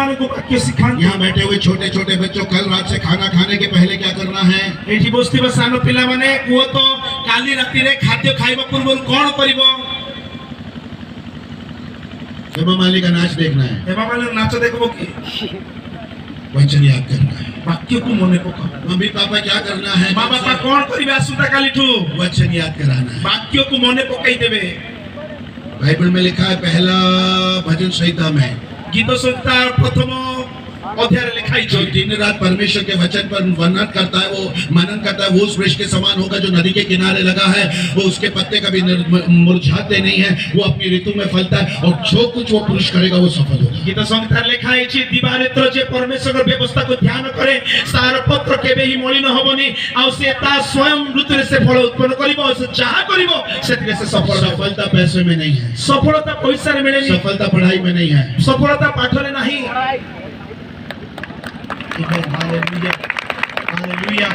मान को वाक्य सिखाते। यहाँ बैठे हुए छोटे छोटे बच्चों, कल रात से खाना खाने के पहले क्या करना है? एठी बस्ती सानो पिला माने कुओ तो काली राती रे खाद्य खाइबा पूर्व कोन करिवो? हेमा मालिनी का नाच देखना है। हेमा मालिनी नाच देखबो की? वचन याद करना है। वाक्य को मने पका। मम्मी पापा क्या करना है? माँ बापा कोन करिवे आसुता काली ठू? वचन याद कराना है। वाक्य को मने पकाई देबे। बाइबल में लिखा है, पहला भजन संहिता में गीत संहिता प्रथम अध्याय लिखाई जो दिन रात परमेश्वर के वचन पर वर्णन करता है, वो मनन करता है, वो उस वृक्ष के समान होगा जो नदी के किनारे लगा है। वो उसके पत्ते कभी मुरझाते नहीं है, वो अपनी ऋतु में फलता है, और जो कुछ वो पुरुष करेगा वो सफल होगा। गीत संहिता लिखाई छि दिवारात्र जे परमेश्वर व्यवस्था को ध्यान करे सार पत्र केबे ही मलिन होबनी, आ से ता स्वयं ऋतु से फल उत्पन्न करिवो, से जहा करिवो सेतिरे से सफल। सफलता पैसे में नहीं है, सफलता पैसा रे मिलेनी, सफलता पढ़ाई में नहीं है, सफलता पाठ रे नहीं। Hallelujah hallelujah.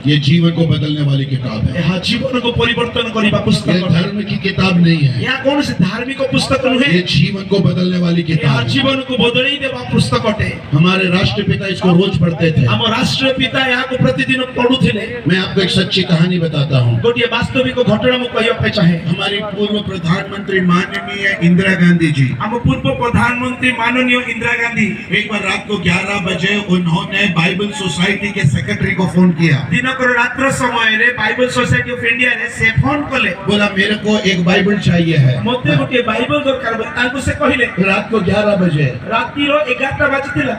ये जीवन को बदलने वाली किताब है। यह जीवन को परिवर्तन करिबा पुस्तक ये धर्म की किताब नहीं है, यह कौन से धार्मिक पुस्तक नुहे। ये जीवन को बदलने वाली किताब है। जीवन को बदली देबा पुस्तक अटे। हमारे राष्ट्रपिता इसको रोज पढ़ते थे। हम राष्ट्रपिता यहाँ को प्रतिदिन पढ़ुथिले। मैं आपको एक सच्ची कहानी बताता हूँ। गोटिए वास्तविक घटना मु कहियो पे चाहे। हमारी पूर्व प्रधानमंत्री माननीय इंदिरा गांधी जी, हम पूर्व प्रधानमंत्री माननीय इंदिरा गांधी एक बार रात को 11 बजे उन्होंने बाइबल सोसाइटी के सेक्रेटरी को फोन किया। रात्र समय रे बाइबल सोसाइटी ऑफ इंडिया रे से फोन कले, बोला मेरे को एक बाइबल चाहिए है, मते गोटे बाइबल दरकार बा। तांको से कहिले रात को 11 बजे, राती रो 11 बजे थिला।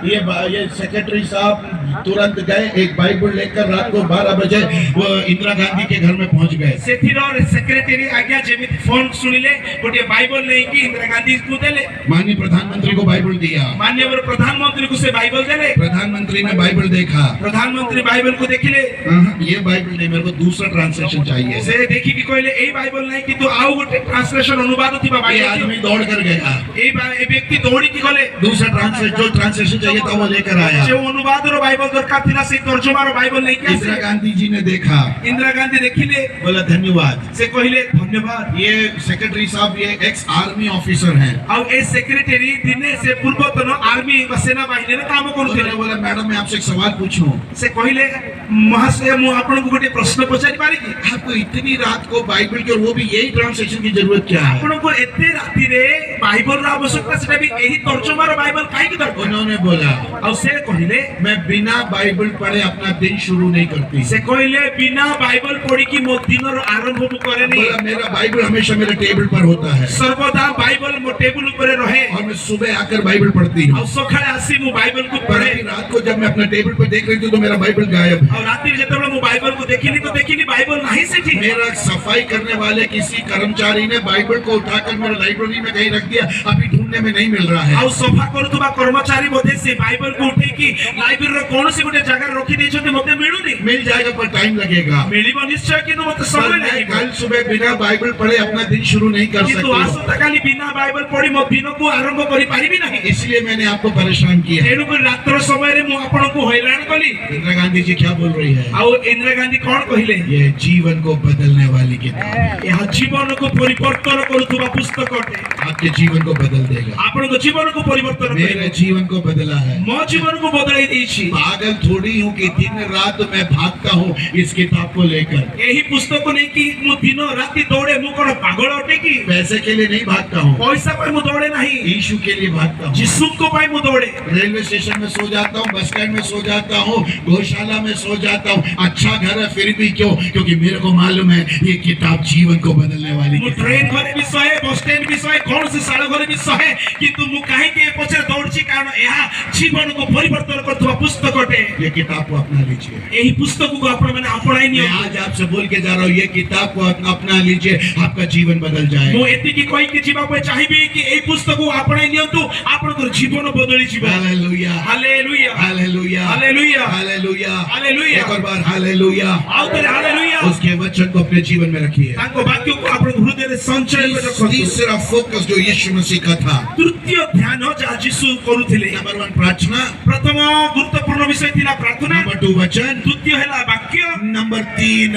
ये सेक्रेटरी साहब तुरंत गए, एक बाइबल लेकर रात को 12 बजे वो इंदिरा गांधी के घर में पहुंच गए। सेथिरो सेक्रेटरी आज्ञा जेमिति फोन सुनिले गोटे बाइबल ले कि इंदिरा गांधी को देले। माननीय प्रधानमंत्री को बाइबल दिया। माननीय प्रधानमंत्री को से बाइबल देले। प्रधानमंत्री ने बाइबल देखा। प्रधानमंत्री बाइबल को देखिले, ये बाइबल नहीं, मेरे को दूसरा ट्रांसलेशन चाहिए। से देखी कि कोइले ए बाइबल नहीं कि तो आउ गोटे ट्रांसलेशन अनुवाद थिबा बाइबल। ये आदमी दौड़ कर गया, ए व्यक्ति दौड़ी कि गले दूसरा ट्रांसलेशन चाहिए था वो लेकर आया। जो अनुवाद रो बाइबल दरकार थिला से तर्जुमा रो बाइबल नहीं कि इंदिरा गांधी जी ने देखा। इंदिरा गांधी देखिले, बोला धन्यवाद। से कहिले धन्यवाद। ये सेक्रेटरी साहब ये एक्स आर्मी ऑफिसर हैं। और ए सेक्रेटरी दिने से पूर्वतन आर्मी व सेना बाहिनी रे काम करूथिले। बोला मैडम मैं आपसे एक सवाल पूछूं। से कहिले महाशय मु आपन को गोटे प्रश्न पचारि पारि कि आपको इतनी रात को बाइबल के और वो भी यही ट्रांसलेशन की जरूरत क्या है? आपन को एते राती रे बाइबल रा आवश्यकता सेटा भी यही तर्जुमा रो बाइबल काहे की दरकार? उन्होंने बोला और से कहिले मैं बिना बाइबल पढ़े अपना दिन शुरू नहीं करती। से कहिले बिना बाइबल पढ़ी कि मो दिन रो आरंभ मु करे नहीं। बोला मेरा बाइबल हमेशा मेरे टेबल पर होता है, सर्वदा बाइबल मो टेबल ऊपर रहे, और मैं सुबह आकर बाइबल पढ़ती हूं। और सखाळे आसी मु बाइबल को पढ़े। रात को जब मैं अपना टेबल पर देख रही थी तो मेरा बाइबल गायब है। और राती जेतबे मु बाइबल को देखिली तो देखिली बाइबल नहीं से थी। मेरा सफाई करने वाले किसी कर्मचारी ने बाइबल को उठाकर मेरे लाइब्रेरी में कहीं रख दिया, अभी ढूंढने में नहीं मिल रहा है। और सफा करूथबा कर्मचारी बोधे से बाइबल को उठे कि लाइब्रेरी रो कोन से गोटे जगह रखी दै छते, मते मिलुनी। मिल जाएगा पर टाइम लगेगा। मिलिबो निश्चय कि मते समय नहीं। कल सुबह बिना बाइबल पढ़े अपना दिन शुरू नहीं कर सकती। तो आसता काली बिना बाइबल पढ़ी मो दिन को आरंभ करि पारिबी नहीं। इसलिए मैंने आपको परेशान किया। एनु को रात्र समय रे मु आपन को हैरान कली। इंदिरा गांधी जी क्या बोल रही है? और इंदिरा गांधी कोन कहिले? ये जीवन को बदलने वाली किताब है। यह जीवन को परिवर्तन करूथबा पुस्तक अटे। आपके जीवन को बदल देगा। आपन को जीवन को परिवर्तन मेरे जीवन को बदला है। मो जीवन को बदलाई दैछि। पागल थोड़ी हूँ कि दिन रात मैं भागता हूँ इस किताब को लेकर। यही पुस्तक को नहीं कि मु दिन राति दौड़े, मु कोन पागल अटे कि? पैसे के लिए नहीं भागता हूँ, पैसा पे मु दौड़े नहीं, यीशु के लिए भागता हूँ। यीशु को पाई मु दौड़े। रेलवे स्टेशन में सो जाता हूँ, बस स्टैंड में सो जाता हूँ, गौशाला में सो जाता हूँ। अच्छा घर है फिर भी क्यों? क्योंकि मेरे को मालूम है ये किताब जीवन को बदलने वाली। ट्रेन घरे भी सहे, बस स्टैंड भी सहे, कौन से साल घरे भी सहे, किंतु मु काहे के पछे दौड़ची कारण यह जीवन को परिवर्तन करथवा पुस्तक अटे। ये किताब को अपना लीजिए। यही पुस्तक को आपण माने अपनाई नियो। मैं आज आपसे बोल के जा रहा हूँ, ये किताब को अपना लीजिए, आपका जीवन बदल जाएगा। मु एति की कोई के जीवा पे चाहिबी कि एई पुस्तक को अपनाई नियंतु, आपनकर जीवन बदली जीव। Hallelujah hallelujah hallelujah hallelujah hallelujah hallelujah. एक और बार हालेलुया। आओ तेरे हालेलुया। उसके वचन को अपने जीवन में रखिए। ताको वाक्य को आपण हृदय रे संचय में रखो। तीसरा फोकस जो यीशु मसीह का था, तृतीय ध्यान जा यीशु करूथिले। नंबर 1 प्रार्थना, प्रथम गुरुत्वपूर्ण विषय थिला प्रार्थना। नंबर 2 वचन, द्वितीय हैला वाक्य, नंबर 3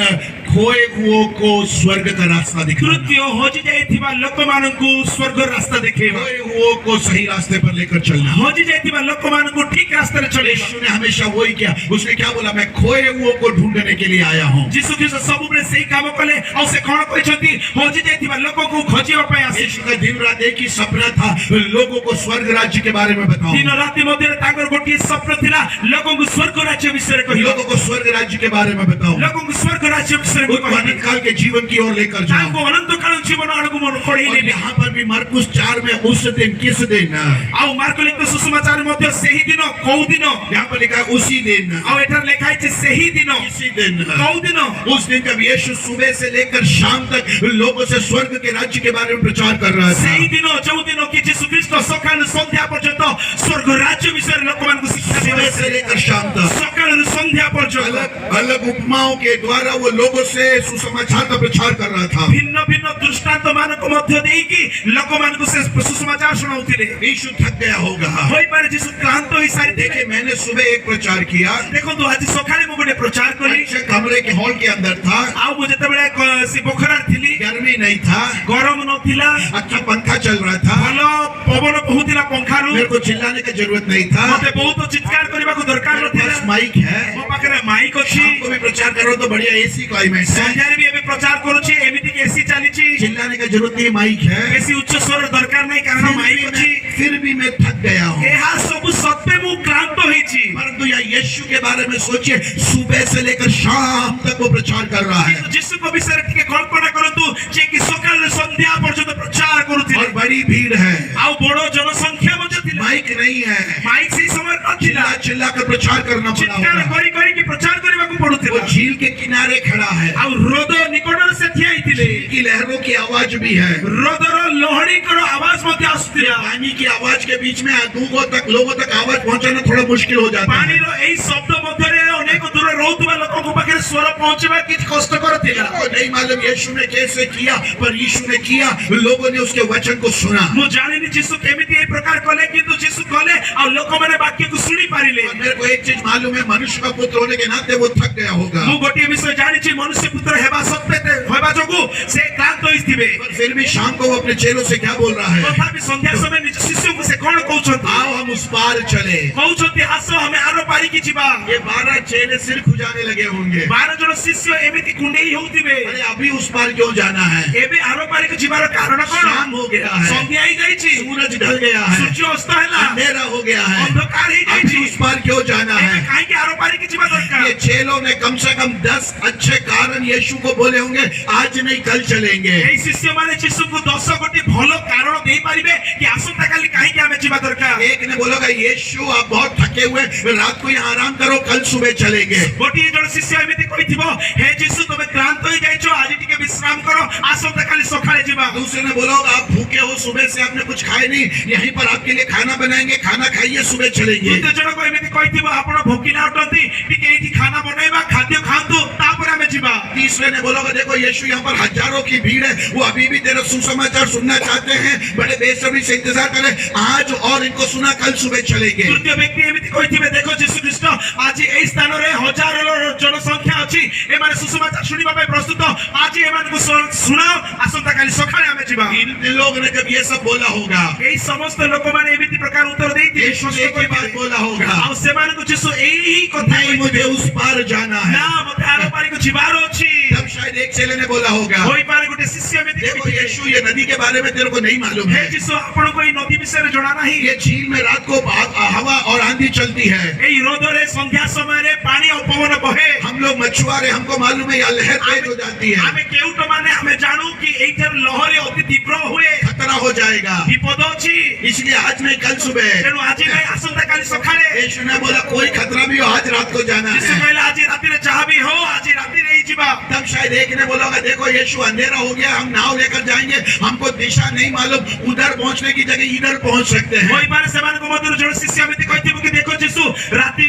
खोए हुओं को स्वर्ग का रास्ता दिखाना, तृतीय हजि जाइथिबा लोकमानंकु स्वर्ग रास्ता देखेबा, खोए हुओं को सही रास्ते पर लेकर चलना। हजि जाइथिबा लोकमानंकु ठीक रास्ता रे चलेबा। यीशु ने हमेशा वही किया। उसने क्या बोला? मैं खोए हुओं को ढूंढने के लिए आया हूँ। जीसु ख्रीष्ट सब बेले सेही काम कले और से कोन कहिसंती हजि जाइथिबा लोकको खोजिबा पय आसी। यीशु का दिन रात एक ही सपना था, लोगों को स्वर्ग राज्य के बारे में बताओ। दिन राति मध्ये ताकर गोटी स्वप्न थिला लोकको स्वर्ग राज्य विषय रे कहियो, लोगों को स्वर्ग राज्य के बारे में बताओ। लोकको स्वर्ग राज्य विषय रे उनको अनंत काल के जीवन की ओर लेकर जाओ। ताको अनंत काल जीवन अडगु मन और पढिले। यहाँ पर भी मरकुस 4 में उस दिन, किस दिन? आउ मार्को लिखित सुसमाचार मध्ये सेही दिन कौ दिन, यहाँ पर लिखा है उसी दिन, आउ एठार लेखा है सेही दिन इसी दिन, कौ दिन। उस दिन जब यीशु सुबह से लेकर शाम तक लोगों से स्वर्ग के राज्य के बारे में प्रचार कर रहा था। सेही दिन जो दिन कि यीशु ख्रीष्ट सकाळ संध्या पर्यंत स्वर्ग राज्य विषय लोकमानकु शिक्षा सुबह देबे से लेकर शाम तक सकाळ संध्या पर्यंत अलग अलग उपमाओं के द्वारा वो लोगों से सुसमाचार का प्रचार कर रहा था। भिन्न भिन्न दृष्टांत मानक मध्य देकी लोकमानकु से सुसमाचार सुनाउथिले। यीशु थक गया होगा। होई पारे यीशु क्लांत होई सारी देखिए, मैंने सुबह एक प्रचार किया। देखो तो आज सकाळे मु गोटे प्रचार कली अच्छे कमरे के हॉल के अंदर था। आउ मु जतबेले सी पोखरा थिली, गर्मी नहीं था, गरम नथिला, अच्छा पंखा चल रहा था। भलो पवन बहुतिला पंखारु, मेरे को चिल्लाने की जरूरत नहीं था। मते बहुत चित्कार करबा को दरकार मेरे नथिला। पास माइक है, मो पाखरे माइक अछि। शाम को भी प्रचार करो तो बढ़िया एसी क्लाइमेट है। संध्यारे भी एबे प्रचार करूछि, एमिति के एसी चालिछि। चिल्लाने की जरूरत नहीं, माइक है। एसी उच्च स्वर दरकार नहीं, कारण माइक अछि। फिर भी मैं थक गया हूँ। एहा सब सत्य मु क्लांत होइछि। परंतु यह यीशु के बारे में सोचिए, सुबह से लेकर शाम तक वो प्रचार कर रहा है। यीशु को विषय टिके कल्पना करंतु जे कि सकाळ संध्या पर्यंत प्रचार करूथिले और बड़ी भीड़ है, आउ बड़ो जनसंख्या मध्ये थिले। माइक नहीं है, माइक से समय नथिला, चिल्ला चिल्ला कर प्रचार करना पड़ा चित्कार होगा। करी करी कि प्रचार करबा को वो पडुथिला। झील के किनारे खड़ा है, आउ रोद निकटरे से ठियाइथिले। झील की लहरों की आवाज भी है, रोदर लहड़ी कर आवाज मध्ये आस्थिला। पानी की आवाज के बीच में लोगों तक आवाज पहुंचाना थोड़ा मुश्किल हो जाता पानी है। रो एई शब्द मध्यरे अनेक दूर रहउतबा लोकक पाखरे स्वर पहुंचबा कि कष्टकर थिला। वो नहीं मालूम यीशु ने कैसे किया, पर यीशु ने किया। लोगों ने उसके वचन को सुना। मु जानिनी यीशु केमिति ए प्रकार कले, किंतु यीशु कले आ लोक माने वाक्य को सुनी पारिले। और मेरे को एक चीज मालूम है, मनुष्य का पुत्र होने के नाते वो थक गया होगा। मु गोटे विषय जानिछि, मनुष्य पुत्र हेबा सत्य होबा जोगु से क्लांत होइथिबे। पर फिर भी शाम को वो अपने चेलों से क्या बोल रहा है? तथापि संध्या समय निज शिष्य को से कोन कहउछथि? आओ हम उस पार चले। कहउछथि आसो हमें आरो पारी कि जिबा। ये 12 चेले सिर खुजाने लगे होंगे। 12 जन शिष्य एमिति कुंडेई होउथिबे। अरे अभी उस पार क्यों जाना है? एबे आरो पारी कि जिबार कारण कोन? शाम हो गया है, संध्या आई जाइछि, सूरज ढल गया है, सूर्य अस्त हैला, अंधेरा हो गया है। अंधकार ही अभी जाइछि। उस पार क्यों जाना एबे है? काहे कि आरो पारी कि जिबा दरकार। ये चेलों ने कम से कम 10 अच्छे कारण यीशु को बोले होंगे, आज नहीं कल चलेंगे। एई शिष्य माने यीशु को 10 गोटी भलो कारण देई पारिबे कि आसंता काली काहे कि हमें जिबा दरकार। एक ने बोला यीशु आप बहुत थके हुए, रात को यहाँ आराम करो, कल सुबह चलेंगे। गोटी जन शिष्य एमिति कहिथिबो, हे यीशु तमे क्लांत होई जाइछो, आज टिके विश्राम करो, आसंता काली सकाळे जिबा। दूसरे ने बोला आप भूखे हो, सुबह से आपने कुछ खाए नहीं, यहीं पर आपके लिए खाना बनाएंगे, खाना खाइए, सुबह चलेंगे। तृतीय जन को एमिति कहिथिबो, आपण भोकिला उठंती, टिके एठी खाना बनाइबा, खाद्य खांतु, तापर हमें जिबा। तीसरे ने बोला देखो यीशु यहाँ पर हजारों की भीड़ है, वो अभी भी तेरा सुसमाचार सुनना चाहते हैं, बड़े बेसब्री से इंतजार कर रहे हैं, आज और इनको सुना, कल सुबह चलेंगे। तृतीय व्यक्ति एमिति कहिथिबे, देखो यीशु ख्रीष्ट आज एई स्थान रे हजारों जनसंख्या अछि, ए माने सुसमाचार सुनिबा पय प्रस्तुत, आज ए माने को सुनाओ, आसंता काली सकाळे हमें जिबा। इन लोगों ने जब ये सब बोला होगा, एई समस्त लोक माने एमिति प्रकार उत्तर देइथिबे, यीशु ने एक ही बात बोला होगा, आ से माने को यीशु एई कथा नहीं मुझे उस पार जाना है। ना मते आरो पारी को जिबारो अछि। तब शायद एक चेले ने बोला होगा, होई पारे गोटे शिष्य एमिति देखो यीशु ये नदी के बारे में तेरे को नहीं मालूम हे है, यीशु आपण को एई नदी विषय रे जणा नाही। ये झील में रात को हवा और आंधी चलती है। एई रोदरे संध्या समय रे पानी और पवन बहे। हम लोग मछुआरे, हमको मालूम है यह लहर तेज हो जाती है, हमें केउट माने हमें जानू कि एइथर लहरी अति तीव्र हुए, खतरा हो जाएगा, विपद अछि, इसलिए आज नहीं कल सुबह। तेनु आज नहीं आसंता काली सकाळे। यीशु ने बोला कोई खतरा भी हो, आज रात को जाना यीशु है। कहला आज राति रे जहां भी हो, आज राति रे ही जिबा। तब शायद एक ने बोला होगा देखो यीशु अंधेरा हो गया, हम नाव लेकर जाएंगे, हमको दिशा नहीं मालूम, उधर पहुंचने की जगह इधर पहुंच सकते हैं। होई पारे सेमान को मधुर जण शिष्य एमिति कहिथिबो कि देखो यीशु राति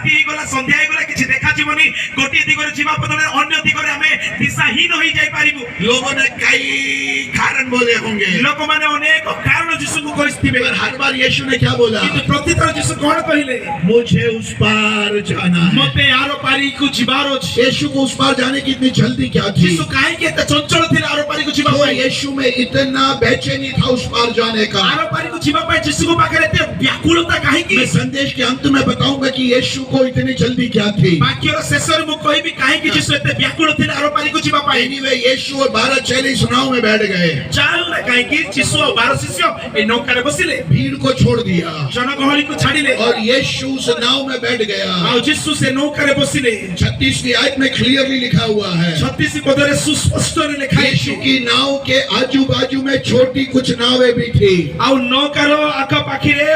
ही गला, संध्या ही गला, किछि देखा जीवनी, गोटी दिगरे जिबा बदले अन्य दिगरे हमें दिशाहीन होई जाई पारिबु। लोगों ने कई कारण बोले होंगे, लोक माने अनेक कारण यीशु को कहिथिबे, पर हर बार यीशु ने क्या बोला? किंतु प्रतिथर यीशु कोन कहिले, मुझे उस पार जाना है। मते आरो पारी को जिबारो अछि। यीशु को उस पार जाने की इतनी जल्दी जल्दी क्या थी? ଯୀଶୁ କାହିଁକି ଏତେ ଚଞ୍ଚଳ ଥିଲେ ଆରପାରିକୁ ଯିବା तो ପାଇଁ? यीशु में इतना बेचैनी था उस पार जाने का। ଆରପାରିକୁ ଯିବା ପାଇଁ ଯୀଶୁଙ୍କ ପାଖରେ ଏତେ ବ୍ୟାକୁଳତା କାହିଁକି? मैं संदेश के अंत में बताऊंगा कि यीशु को इतनी जल्दी क्या थी। ବାକ୍ୟର ଶେଷରେ ମୁଁ କହିବି କାହିଁକି ଯୀଶୁ ଏତେ ବ୍ୟାକୁଳ ଥିଲେ ଆରପାରିକୁ ଯିବା ପାଇଁ। एनीवे यीशु और 12 चेले इस नाव में बैठ गए, ଯାହାହେଉ ନା କାହିଁକି ଯୀଶୁ ଆଉ 12 ଶିଷ୍ୟ ଏ ନୌକାରେ ବସିଲେ, भीड़ को छोड़ दिया ଜନଗହଳିକୁ ଛାଡ଼ିଲେ और यीशु उस नाव में बैठ गया। ଆଉ ଯୀଶୁ ସେ ନୌକାରେ ବସିଲେ। 36वीं आयत में क्लियरली लिखा हुआ है, 36 ପଦରେ ସୁସ୍ପଷ୍ଟରେ ଲେଖା यीशु ହେଇଛି। की नाव के आजू बाजू में छोटी कुछ नावें भी थी। ଆଉ ନୌକାର ଆଖପାଖିରେ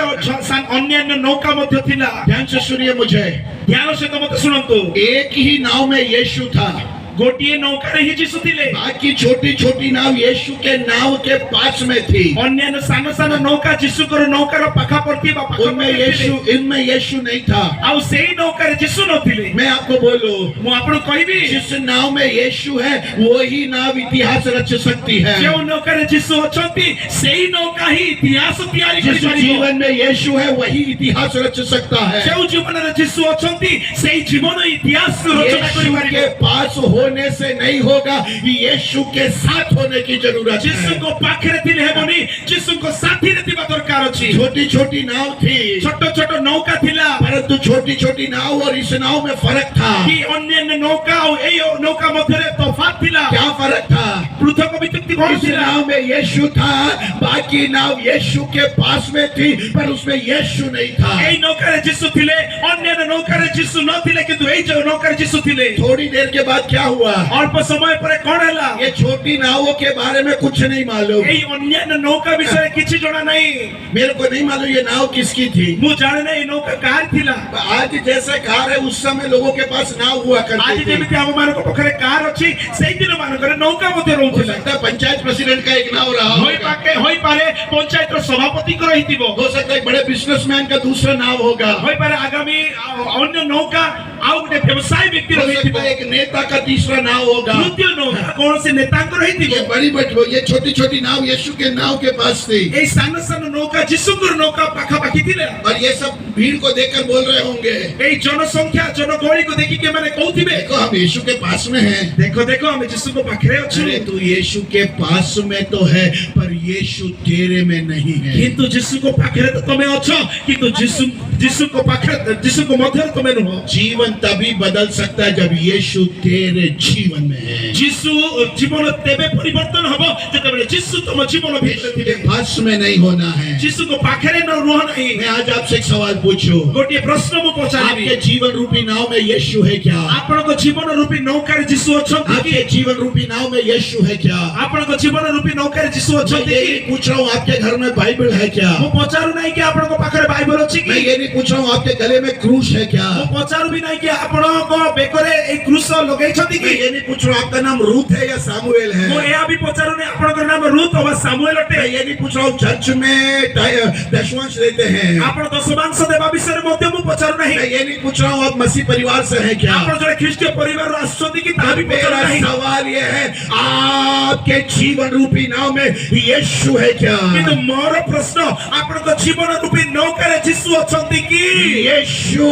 ଅନ୍ୟାନ୍ୟ ନୌକା ମଧ୍ୟ ଥିଲା। ध्यान से सुनिए मुझे, ଧ୍ୟାନ ସହିତ ମୋତେ ଶୁଣନ୍ତୁ। एक ही नाव में यीशु था, ଗୋଟିଏ ନୌକାରେ ହିଁ ଯୀଶୁ ଥିଲେ। बाकी छोटी छोटी नाव यीशु के नाव के पास में थी। ଅନ୍ୟାନ୍ୟ ସାନ ସାନ ନୌକା ଯୀଶୁଙ୍କର ନୌକାର ପାଖାପାଖି ବା उनमें ପାଖାପାଖି यीशु, ଥିଲେ। इनमें यीशु नहीं था। ଆଉ ସେଇ ନୌକାରେ ଯୀଶୁ ନଥିଲେ। मैं आपको बोलूं, ମୁଁ ଆପଣଙ୍କୁ କହିବି जिस नाव में यीशु है वही नाव इतिहास रच सकती है। ଯେଉଁ ନୌକାରେ ଯୀଶୁ ଅଛନ୍ତି ସେଇ ନୌକା ହିଁ ଇତିହାସ ତିଆରି जिस କରିପାରିବ। जीवन में यीशु है वही इतिहास रच सकता है। ଯେଉଁ ଜୀବନରେ ଯୀଶୁ ଅଛନ୍ତି ସେଇ ଜୀବନ ଇତିହାସ ରଚନା यीशु କରିପାରିବ। के पास होने से नहीं होगा, यीशु के साथ होने की जरूरत है। ଯୀଶୁଙ୍କ ପାଖରେ ଥିଲେ ହେବନି, ଯୀଶୁଙ୍କ ସାଥିରେ ଥିବା ଦରକାର ଅଛି। छोटी छोटी नाव थी, ଛୋଟ ଛୋଟ ନୌକା ଥିଲା, परंतु छोटी छोटी नाव और इस नाव में फर्क था। କି ଅନ୍ୟାନ୍ୟ ନୌକା ଆଉ ଏଇ ନୌକା ମଧ୍ୟରେ ତଫାତ୍ ଥିଲା। क्या फर्क था? ପୃଥକ ବିତୁକ୍ତି କଣ इस ଥିଲା? नाव में यीशु था, बाकी नाव यीशु के पास में थी, पर उसमें यीशु नहीं था। এই নৌকাରେ ଯୀଶୁ ଥିଲେ, ଅନ୍ୟାନ୍ୟ ନୌକାରେ ଯୀଶୁ ନଥିଲେ, କିନ୍ତୁ ଏଇ ଯୋଉ ନୌକାରେ ଯୀଶୁ ଥିଲେ। थोड़ी देर के बाद क्या हुआ? ଅଳ୍ପ ସମୟ ପରେ କଣ ହେଲା? ये छोटी नावों के बारे में कुछ नहीं मालूम। ଏଇ ଅନ୍ୟାନ୍ୟ ନୌକା ବିଷୟରେ କିଛି ଜଣା ନାହିଁ। मेरे को नहीं मालूम ये नाव किसकी थी। ମୁଁ ଜାଣେ ନାହିଁ ଏଇ ନୌକା କାହାର ଥିଲା। आज जैसे कार है उस समय लोगों के पास नाव हुआ ଆଜି करती थी। ଯେମିତି ଆମ ମାନଙ୍କ ପାଖରେ କାର ଅଛି, ସେଇ ଦିନ ମାନଙ୍କରେ ନୌକା ମଧ୍ୟ हो ରହୁଥିଲା। सकता है पंचायत प्रेसिडेंट का एक नाव रहा होगा। ହୋଇପାରେ ପଞ୍ଚାୟତର ସଭାପତିଙ୍କର ହେଇଥିବ। हो सकता है बड़े बिजनेसमैन का दूसरा नाव होगा। ହୋଇପାରେ ଆଗାମୀ ଅନ୍ୟ ନୌକା ଆଉ ଗୋଟେ ବ୍ୟବସାୟୀ ବ୍ୟକ୍ତିର हो ହେଇଥିବ। सकता है एक नेता का तीसरा नाव होगा। ତୃତୀୟ ନୌକା କୌଣସି ନେତାଙ୍କର ହେଇଥିବ। ये बड़ी ये छोटी छोटी नाव यीशु के नाव के पास थी। ଏଇ ସାନ ସାନ ନୌକା ଯୀଶୁଙ୍କର ନୌକା ପାଖାପାଖି ଥିଲା। और ये सब भीड़ को देखकर बोल रहे होंगे, ଏଇ ଜନସଂଖ୍ୟା ଜନଗହଳିକୁ ଦେଖିକି ଏମାନେ କହୁଥିବେ, देखो हम यीशु के पास में हैं। ଦେଖ ଦେଖ ଆମେ ଯୀଶୁଙ୍କ ପାଖରେ ଅଛୁ। अरे तू यीशु के पास में तो है, पर यीशु तेरे में नहीं है। କିନ୍ତୁ ଯୀଶୁଙ୍କ ପାଖରେ ତ ତମେ ଅଛ, କିନ୍ତୁ ଯୀଶୁଙ୍କ ପାଖରେ ଯୀଶୁଙ୍କ ମଧ୍ୟରେ ତମେ ନୁହଁ। जीवन तभी बदल सकता है जब यीशु तेरे जीवन में है। ଯୀଶୁ ଜୀବନ ତେବେ ପରିବର୍ତ୍ତନ ହବ ଯେତେବେଳେ ଯୀଶୁ ତମ ଜୀବନ ଭିତରେ ଥିବେ। तेरे पास में नहीं होना है। ଯୀଶୁଙ୍କ ପାଖରେ ରୁହ ନାହିଁ। मैं आज आपसे एक सवाल पूछूं, ଗୋଟିଏ ପ୍ରଶ୍ନ ମୁଁ ପଚାରିବି, आपके जीवन रूपी नाव में यीशु है क्या? ଆପଣଙ୍କ ଜୀବନ ରୂପୀ ନୌକାରେ ଯୀଶୁ ଅଛନ୍ତି କି? आपके जीवन रूपी नाव में यीशु है क्या? ଆପଣଙ୍କ ଜୀବନ ରୂପୀ ନୌକାରେ ଯୀଶୁ मैं ଅଛନ୍ତି ये କି? नहीं पूछ रहा हूँ आपके घर में बाइबल है क्या? ମୁଁ ପଚାରୁ ନାହିଁ କି ଆପଣଙ୍କ ପାଖରେ ବାଇବଲ ଅଛି କି? मैं ये नहीं पूछ रहा हूँ आपके गले में क्रूस है क्या? ମୁଁ ପଚାରୁ ବି ନାହିଁ କି ଆପଣଙ୍କ ବେକରେ ଏଇ କ୍ରୁଶ ଲଗେଇଛନ୍ତି କି? मैं ये नहीं पूछ रहा हूँ आपका नाम रूथ है या सामुएल ମୁଁ है। ଏହା ବି ପଚାରୁ ନାହିଁ ଆପଣଙ୍କର ନାମ ରୁଥ ଅବା ସାମୁଏଲ ଅଟେ। मैं ये नहीं पूछ रहा हूँ चर्च में दशवांश देते हैं। ଆପଣ ଦଶମାଂଶ ଦେବା ବିଷୟରେ ମଧ୍ୟ ମୁଁ ପଚାରୁ ନାହିଁ। मैं ये नहीं पूछ रहा हूँ आप मसीह परिवार से हैं क्या? ଆପଣ ଜଣେ ଖ୍ରୀଷ୍ଟୀୟ ପରିବାରରୁ ଆସୁଛନ୍ତି କି ତାହା ବି ପଚାରୁ मेरा ନାହିଁ। सवाल ये है, आपके जीवन रूपी नाव में यीशु है क्या? କିନ୍ତୁ ମୋର ପ୍ରଶ୍ନ, ଆପଣଙ୍କ ଜୀବନ ରୂପୀ ନୌକାରେ ଯୀଶୁ ଅଛନ୍ତି କି? यीशु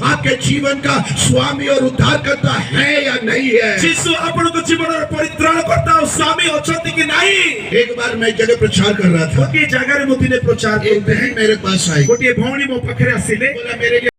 आपके जीवन का स्वामी और उद्धारकर्ता है या नहीं है? ଯୀଶୁ ଆପଣଙ୍କ ଜୀବନର ପରିତ୍ରାଣକର୍ତ୍ତା ଆଉ ସ୍ୱାମୀ ଅଛନ୍ତି କି ନାହିଁ? एक बार मैं एक जगह प्रचार कर रहा था, ଗୋଟିଏ ଜାଗାରେ ମୁଁ ଦିନେ ପ୍ରଚାର एक କରୁଥିଲି। बहन मेरे पास आई, ଗୋଟିଏ ଭଉଣୀ ମୋ ପାଖରେ ଆସିଲେ। बोला मेरे लिए